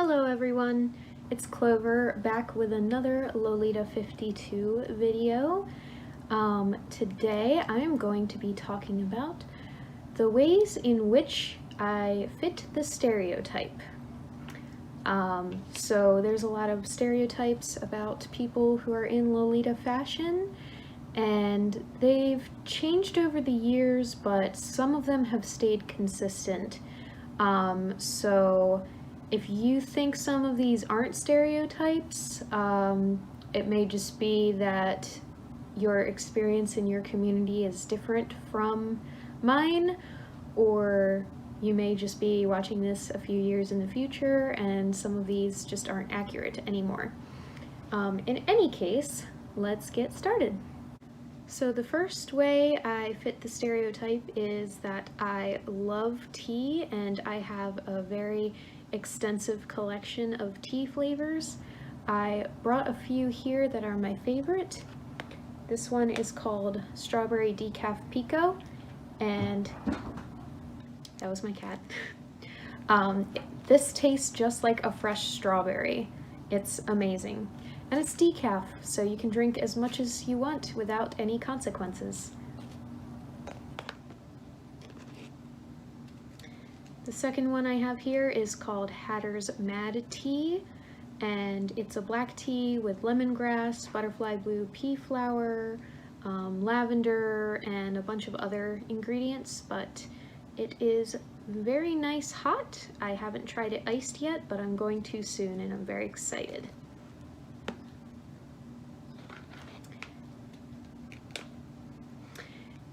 Hello everyone, it's Clover back with another Lolita 52 video. Today I am going to be talking about the ways in which I fit the stereotype. So there's a lot of stereotypes about people who are in Lolita fashion, and they've changed over the years, but some of them have stayed consistent. So if you think some of these aren't stereotypes, it may just be that your experience in your community is different from mine, or you may just be watching this a few years in the future and some of these just aren't accurate anymore. In any case, let's get started. So the first way I fit the stereotype is that I love tea, and I have a very extensive collection of tea flavors. I brought a few here that are my favorite. This one is called Strawberry Decaf Pico, and that was my cat. This tastes just like a fresh strawberry. It's amazing. And it's decaf, so you can drink as much as you want without any consequences. The second one I have here is called Hatter's Mad Tea, and it's a black tea with lemongrass, butterfly blue pea flower, lavender, and a bunch of other ingredients, but it is very nice hot. I haven't tried it iced yet, but I'm going to soon, and I'm very excited.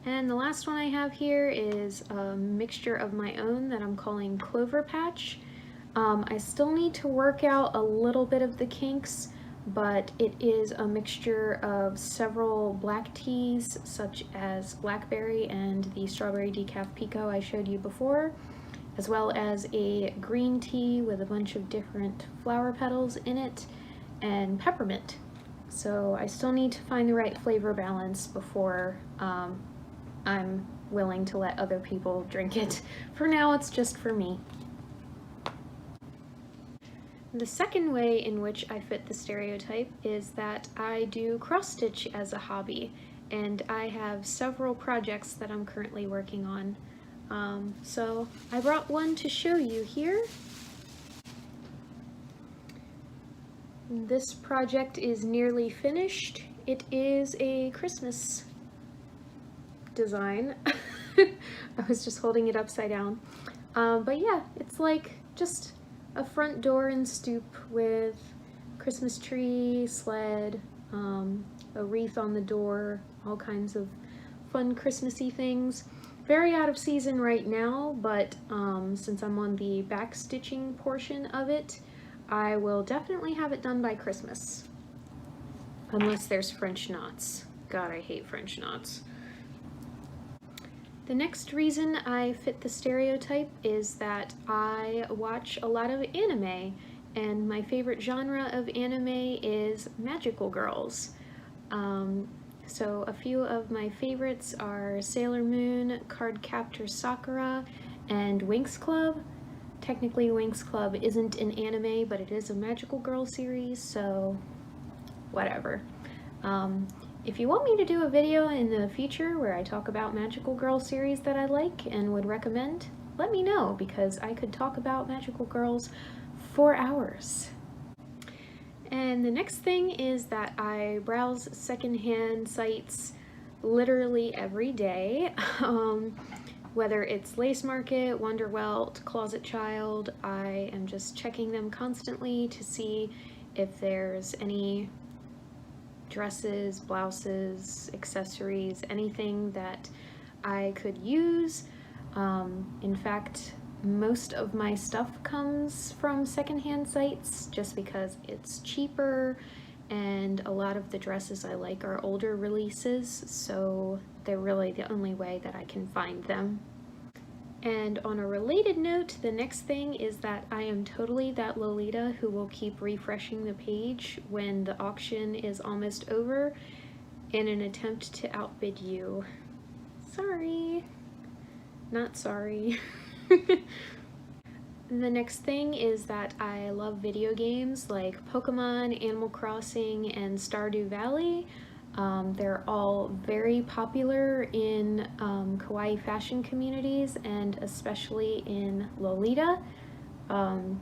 And the last one I have here is a mixture of my own that I'm calling Clover Patch. I still need to work out a little bit of the kinks, but it is a mixture of several black teas, such as blackberry and the strawberry decaf pico I showed you before, as well as a green tea with a bunch of different flower petals in it, and peppermint. So I still need to find the right flavor balance before I'm willing to let other people drink it. For now, it's just for me. The second way in which I fit the stereotype is that I do cross-stitch as a hobby, and I have several projects that I'm currently working on. So I brought one to show you here. This project is nearly finished. It is a Christmas design. I was just holding it upside down. But yeah, it's like just a front door and stoop with Christmas tree, sled, a wreath on the door, all kinds of fun Christmassy things. Very out of season right now, but since I'm on the back stitching portion of it, I will definitely have it done by Christmas. Unless there's French knots. God, I hate French knots. The next reason I fit the stereotype is that I watch a lot of anime, and my favorite genre of anime is magical girls. So a few of my favorites are Sailor Moon, Cardcaptor Sakura, and Winx Club. Technically Winx Club isn't an anime, but it is a magical girl series, so whatever. If you want me to do a video in the future where I talk about magical girl series that I like and would recommend, let me know, because I could talk about magical girls for hours. And the next thing is that I browse secondhand sites literally every day. Whether it's Lace Market, Wonderwelt, Closet Child, I am just checking them constantly to see if there's any dresses, blouses, accessories, anything that I could use. In fact, most of my stuff comes from secondhand sites just because it's cheaper, and a lot of the dresses I like are older releases, so they're really the only way that I can find them. And on a related note, the next thing is that I am totally that Lolita who will keep refreshing the page when the auction is almost over in an attempt to outbid you. Sorry. Not sorry. The next thing is that I love video games like Pokemon, Animal Crossing, and Stardew Valley. They're all very popular in kawaii fashion communities and especially in Lolita. Um,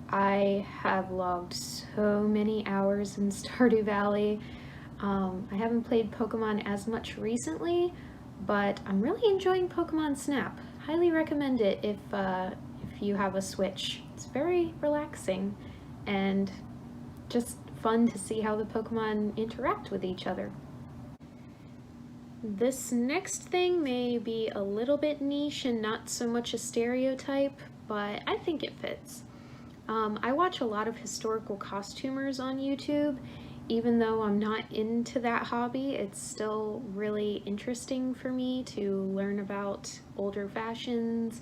I have logged so many hours in Stardew Valley. I haven't played Pokemon as much recently, but I'm really enjoying Pokemon Snap. Highly recommend it if you have a Switch. It's very relaxing and just fun to see how the Pokemon interact with each other. This next thing may be a little bit niche and not so much a stereotype, but I think it fits. I watch a lot of historical costumers on YouTube. Even though I'm not into that hobby, it's still really interesting for me to learn about older fashions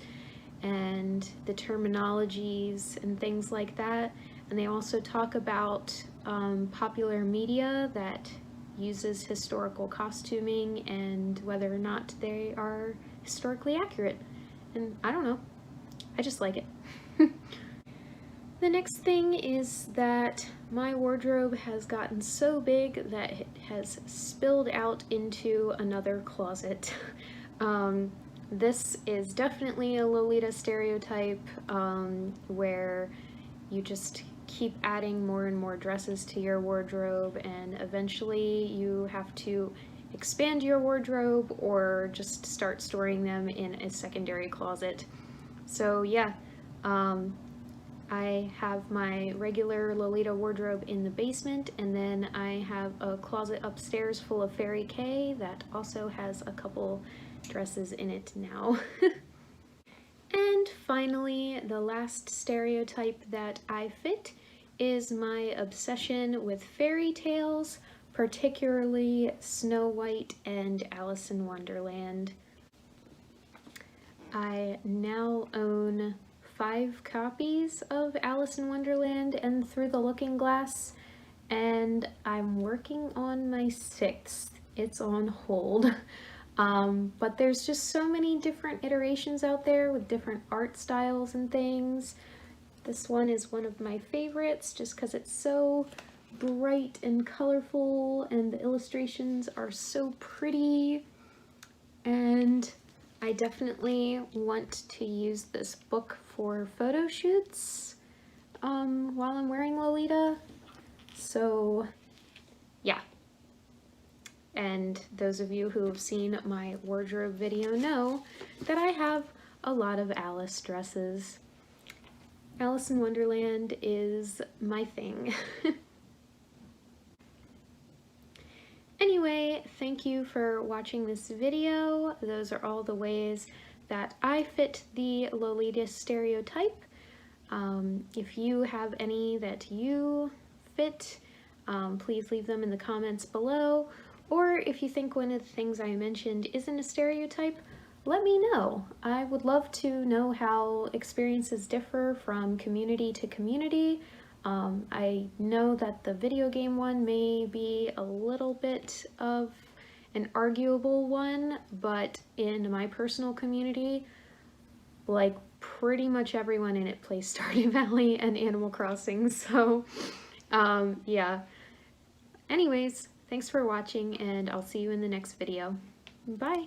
and the terminologies and things like that. And they also talk about popular media that uses historical costuming and whether or not they are historically accurate. And I don't know, I just like it. The next thing is that my wardrobe has gotten so big that it has spilled out into another closet. This is definitely a Lolita stereotype where you just keep adding more and more dresses to your wardrobe and eventually you have to expand your wardrobe or just start storing them in a secondary closet. So yeah, I have my regular Lolita wardrobe in the basement, and then I have a closet upstairs full of Fairy Kay that also has a couple dresses in it now. And finally, the last stereotype that I fit is my obsession with fairy tales, particularly Snow White and Alice in Wonderland. I now own 5 copies of Alice in Wonderland and Through the Looking Glass, and I'm working on my 6th. It's on hold. But there's just so many different iterations out there with different art styles and things. This one is one of my favorites just because it's so bright and colorful and the illustrations are so pretty, and I definitely want to use this book for photo shoots while I'm wearing Lolita. So yeah. And those of you who have seen my wardrobe video know that I have a lot of Alice dresses. Alice in Wonderland is my thing. Anyway, thank you for watching this video. Those are all the ways that I fit the Lolita stereotype. If you have any that you fit, please leave them in the comments below. Or if you think one of the things I mentioned isn't a stereotype, let me know. I would love to know how experiences differ from community to community. I know that the video game one may be a little bit of an arguable one, but in my personal community, like pretty much everyone in it plays Stardew Valley and Animal Crossing, so yeah. Anyways, thanks for watching and I'll see you in the next video. Bye!